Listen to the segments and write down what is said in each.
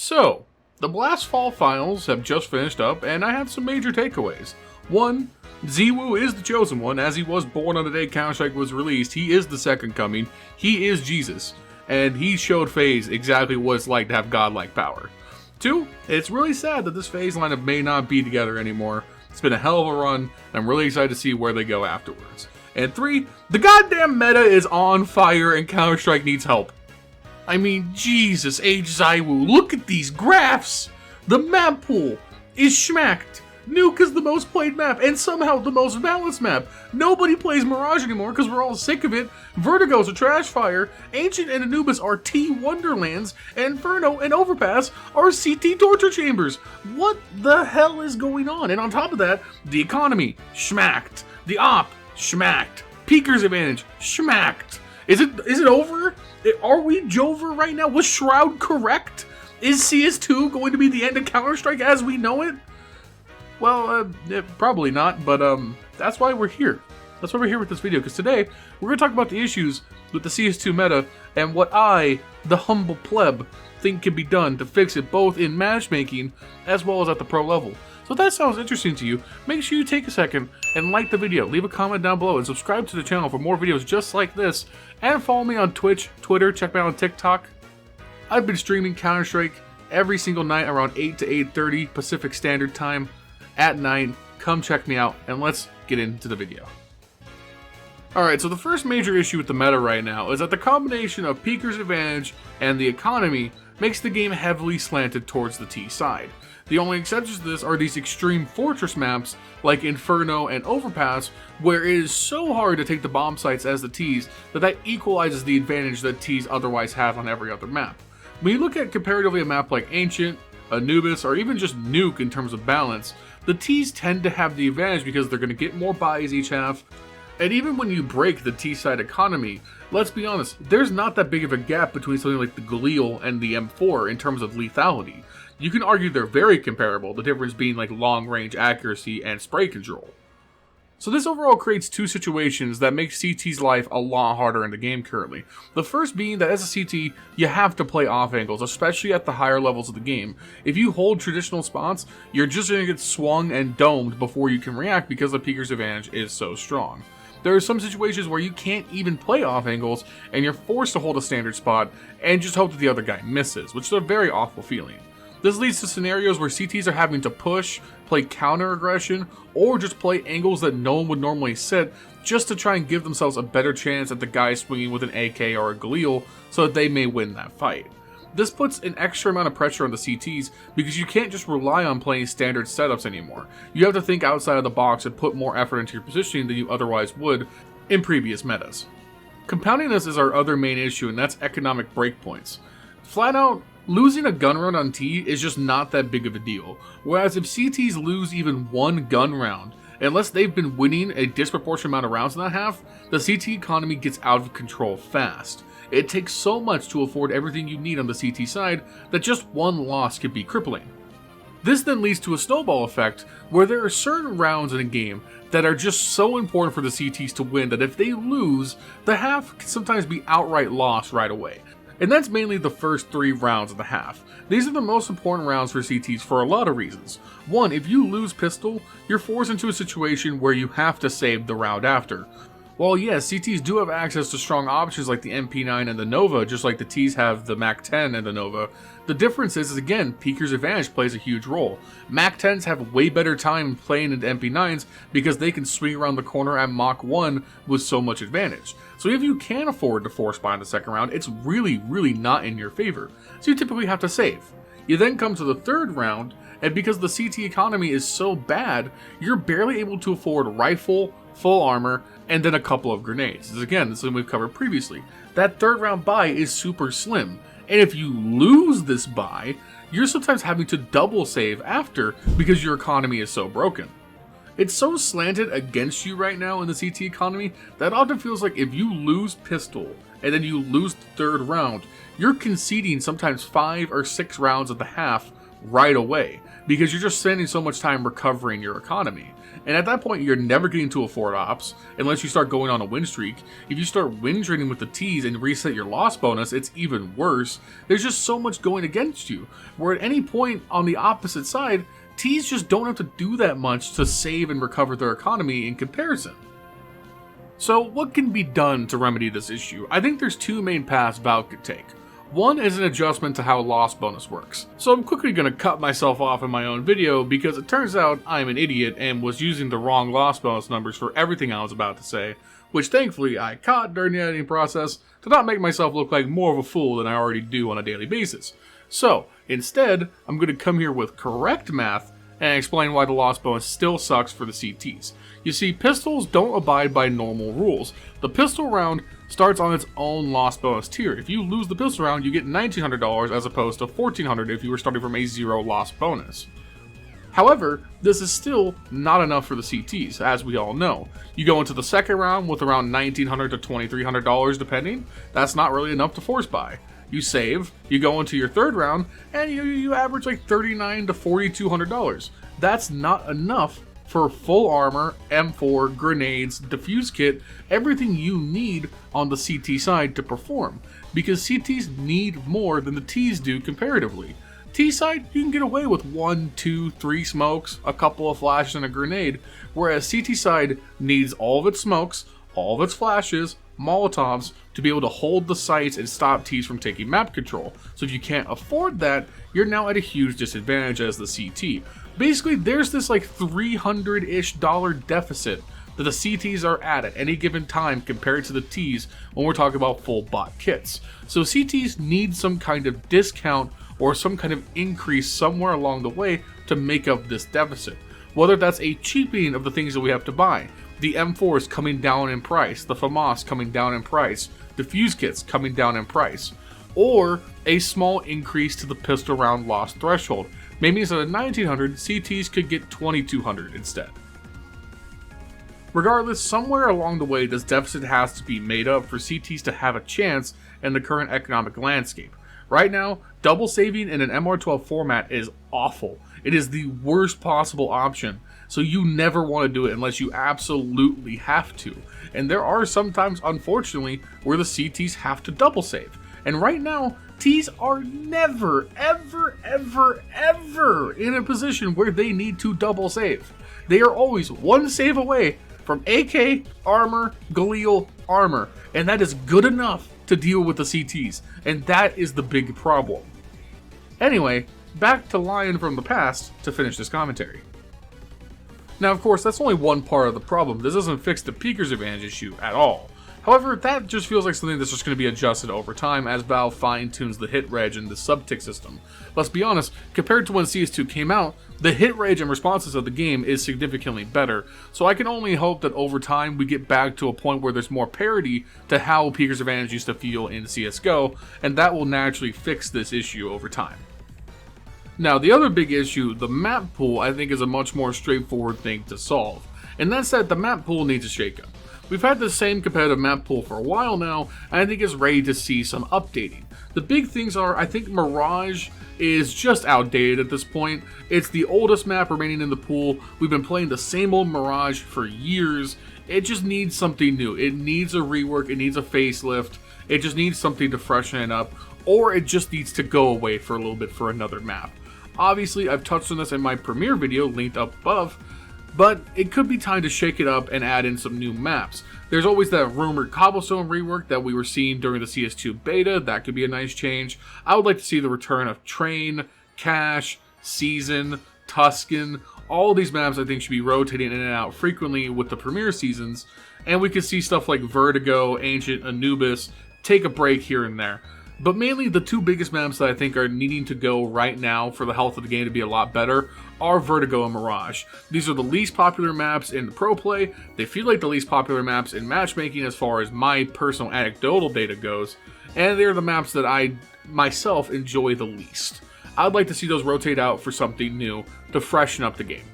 So, the Blast Fall finals have just finished up, and I have some major takeaways. One, Ziwu is the chosen one, as he was born on the day Counter-Strike was released. He is the second coming. He is Jesus, and he showed Faze exactly what it's like to have godlike power. Two, it's really sad that this Faze lineup may not be together anymore. It's been a hell of a run, and I'm really excited to see where they go afterwards. And three, the goddamn meta is on fire and Counter-Strike needs help. I mean, Jesus H. Ziwu, look at these graphs! The map pool is schmacked. Nuke is the most played map, and somehow the most balanced map. Nobody plays Mirage anymore because we're all sick of it. Vertigo's a trash fire. Ancient and Anubis are T Wonderlands, and Inferno and Overpass are CT torture chambers. What the hell is going on? And on top of that, the economy, schmacked. The op, schmacked. Peeker's advantage, schmacked. Is it over? Are we Jover right now? Was Shroud correct? Is CS2 going to be the end of Counter-Strike as we know it? Well, probably not, but that's why we're here. That's why we're here with this video, because today we're going to talk about the issues with the CS2 meta and what I, the humble pleb, think can be done to fix it both in matchmaking as well as at the pro level. So if that sounds interesting to you, make sure you take a second and like the video, leave a comment down below, and subscribe to the channel for more videos just like this, and follow me on Twitch, Twitter, check me out on TikTok. I've been streaming Counter-Strike every single night around 8 to 8:30 Pacific Standard Time at night. Come check me out, and let's get into the video. Alright, so the first major issue with the meta right now is that the combination of Peeker's advantage and the economy makes the game heavily slanted towards the T side. The only exceptions to this are these extreme fortress maps like Inferno and Overpass, where it is so hard to take the bomb sites as the Ts that equalizes the advantage that Ts otherwise have on every other map. When you look at comparatively a map like Ancient, Anubis, or even just Nuke in terms of balance, the Ts tend to have the advantage because they're going to get more buys each half. And even when you break the T-side economy, let's be honest, there's not that big of a gap between something like the Galil and the M4 in terms of lethality. You can argue they're very comparable, the difference being like long-range accuracy and spray control. So this overall creates two situations that make CT's life a lot harder in the game currently. The first being that as a CT, you have to play off angles, especially at the higher levels of the game. If you hold traditional spots, you're just going to get swung and domed before you can react because the Peeker's advantage is so strong. There are some situations where you can't even play off angles and you're forced to hold a standard spot and just hope that the other guy misses, which is a very awful feeling. This leads to scenarios where CTs are having to push, play counter aggression, or just play angles that no one would normally set just to try and give themselves a better chance at the guy swinging with an AK or a Galil so that they may win that fight. This puts an extra amount of pressure on the CTs because you can't just rely on playing standard setups anymore. You have to think outside of the box and put more effort into your positioning than you otherwise would in previous metas. Compounding this is our other main issue, and that's economic breakpoints. Flat out, losing a gun round on T is just not that big of a deal, whereas if CTs lose even one gun round, unless they've been winning a disproportionate amount of rounds in that half, the CT economy gets out of control fast. It takes so much to afford everything you need on the CT side that just one loss could be crippling. This then leads to a snowball effect where there are certain rounds in a game that are just so important for the CTs to win that if they lose, the half can sometimes be outright lost right away. And that's mainly the first 3 rounds of the half. These are the most important rounds for CTs for a lot of reasons. One, if you lose pistol, you're forced into a situation where you have to save the round after. While yes, CTs do have access to strong options like the MP9 and the Nova, just like the Ts have the MAC-10 and the Nova, the difference is again, Peeker's advantage plays a huge role. MAC-10s have way better time playing into MP9s because they can swing around the corner at Mach 1 with so much advantage. So if you can afford to force buy in the second round, it's really not in your favor. So you typically have to save. You then come to the third round, and because the CT economy is so bad, you're barely able to afford rifle, full armor, and then a couple of grenades. Again, this is something we've covered previously. That third round buy is super slim, and if you lose this buy, you're sometimes having to double save after because your economy is so broken. It's so slanted against you right now in the CT economy that it often feels like if you lose pistol and then you lose the third round, you're conceding sometimes 5 or 6 rounds of the half right away, because you're just spending so much time recovering your economy. And at that point, you're never getting to a 4 ops unless you start going on a win streak. If you start win trading with the T's and reset your loss bonus, it's even worse. There's just so much going against you, where at any point on the opposite side, T's just don't have to do that much to save and recover their economy in comparison. So what can be done to remedy this issue? I think there's 2 main paths Valve could take. One is an adjustment to how loss bonus works. So I'm quickly going to cut myself off in my own video because it turns out I'm an idiot and was using the wrong loss bonus numbers for everything I was about to say, which thankfully I caught during the editing process to not make myself look like more of a fool than I already do on a daily basis. So instead, I'm going to come here with correct math and explain why the loss bonus still sucks for the CTs. You see, pistols don't abide by normal rules. The pistol round starts on its own loss bonus tier. If you lose the pistol round, you get $1,900 as opposed to $1,400 if you were starting from a 0 loss bonus. However, this is still not enough for the CTs, as we all know. You go into the second round with around $1,900 to $2,300 depending. That's not really enough to force buy. You save, you go into your third round, and you average like $3,900 to $4,200. That's not enough for full armor, M4, grenades, defuse kit, everything you need on the CT side to perform, because CTs need more than the Ts do comparatively. T side, you can get away with 1, 2, 3 smokes, a couple of flashes, and a grenade, whereas CT side needs all of its smokes, all of its flashes, Molotovs to be able to hold the sites and stop Ts from taking map control. So if you can't afford that, you're now at a huge disadvantage as the CT. Basically, there's this like $300-ish deficit that the CTs are at any given time compared to the Ts when we're talking about full bot kits. So CTs need some kind of discount or some kind of increase somewhere along the way to make up this deficit. Whether that's a cheapening of the things that we have to buy, the M4s coming down in price, the FAMAS coming down in price, defuse kits coming down in price, or a small increase to the pistol round loss threshold. Maybe instead of 1900, CTs could get 2200 instead. Regardless, somewhere along the way this deficit has to be made up for CTs to have a chance in the current economic landscape. Right now, double saving in an MR12 format is awful. It is the worst possible option, so you never want to do it unless you absolutely have to. And there are sometimes, unfortunately, where the CTs have to double save. And right now, Ts are never, ever, ever, ever in a position where they need to double save. They are always one save away from AK, armor, Galil, armor, and that is good enough to deal with the CTs, and that is the big problem. Anyway, back to Lion from the past to finish this commentary. Now, of course, that's only one part of the problem. This doesn't fix the Peeker's advantage issue at all. However, that just feels like something that's just going to be adjusted over time as Valve fine-tunes the hit reg and the sub-tick system. Let's be honest, compared to when CS2 came out, the hit reg and responses of the game is significantly better, so I can only hope that over time we get back to a point where there's more parity to how Peeker's advantage used to feel in CSGO, and that will naturally fix this issue over time. Now, the other big issue, the map pool, I think is a much more straightforward thing to solve, and that's that the map pool needs a shakeup. We've had the same competitive map pool for a while now, and I think it's ready to see some updating. The big things are, I think Mirage is just outdated at this point. It's the oldest map remaining in the pool. We've been playing the same old Mirage for years. It just needs something new. It needs a rework, it needs a facelift, it just needs something to freshen it up, or it just needs to go away for a little bit for another map. Obviously, I've touched on this in my premiere video linked up above, but it could be time to shake it up and add in some new maps. There's always that rumored cobblestone rework that we were seeing during the CS2 beta. That could be a nice change. I would like to see the return of Train, Cache, Season, Tuscan. All of these maps I think should be rotating in and out frequently with the premiere seasons, and we could see stuff like Vertigo, Ancient, Anubis take a break here and there. But mainly the two biggest maps that I think are needing to go right now for the health of the game to be a lot better are Vertigo and Mirage. These are the least popular maps in the pro play. They feel like the least popular maps in matchmaking as far as my personal anecdotal data goes, and they're the maps that I myself enjoy the least. I'd like to see those rotate out for something new to freshen up the game.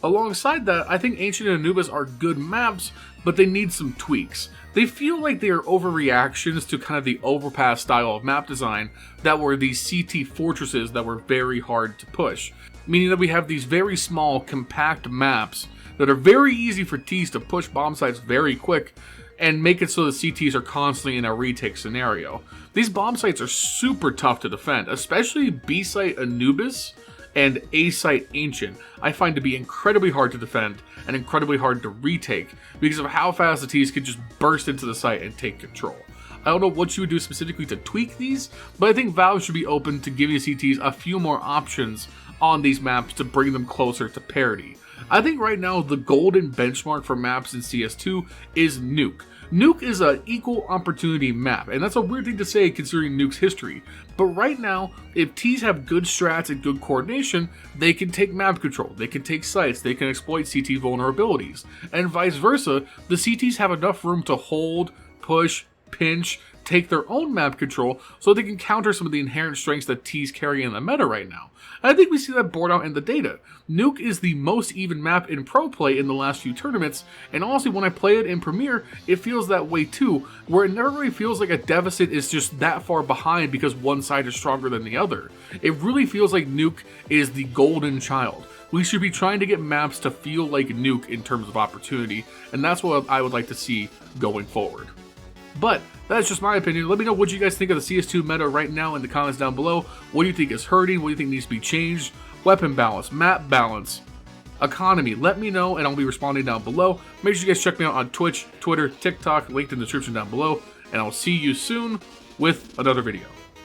Alongside that, I think Ancient and Anubis are good maps, but they need some tweaks. They feel like they are overreactions to kind of the overpass style of map design that were these CT fortresses that were very hard to push. Meaning that we have these very small, compact maps that are very easy for Ts to push bomb sites very quick and make it so the CTs are constantly in a retake scenario. These bomb sites are super tough to defend, especially B site Anubis and A site Ancient, I find to be incredibly hard to defend and incredibly hard to retake because of how fast the Ts can just burst into the site and take control. I don't know what you would do specifically to tweak these, but I think Valve should be open to giving CTs a few more options on these maps to bring them closer to parity. I think right now the golden benchmark for maps in CS2 is Nuke. Nuke is an equal opportunity map, and that's a weird thing to say considering Nuke's history. But right now, if Ts have good strats and good coordination, they can take map control, they can take sites, they can exploit CT vulnerabilities. And vice versa, the CTs have enough room to hold, push, pinch, take their own map control so they can counter some of the inherent strengths that Ts carry in the meta right now. And I think we see that borne out in the data. Nuke is the most even map in pro play in the last few tournaments, and honestly when I play it in Premier, it feels that way too, where it never really feels like a deficit is just that far behind because one side is stronger than the other. It really feels like Nuke is the golden child. We should be trying to get maps to feel like Nuke in terms of opportunity, and that's what I would like to see going forward. But that's just my opinion. Let me know what you guys think of the CS2 meta right now in the comments down below. What do you think is hurting? What do you think needs to be changed? Weapon balance, map balance, economy. Let me know and I'll be responding down below. Make sure you guys check me out on Twitch, Twitter, TikTok, linked in the description down below. And I'll see you soon with another video.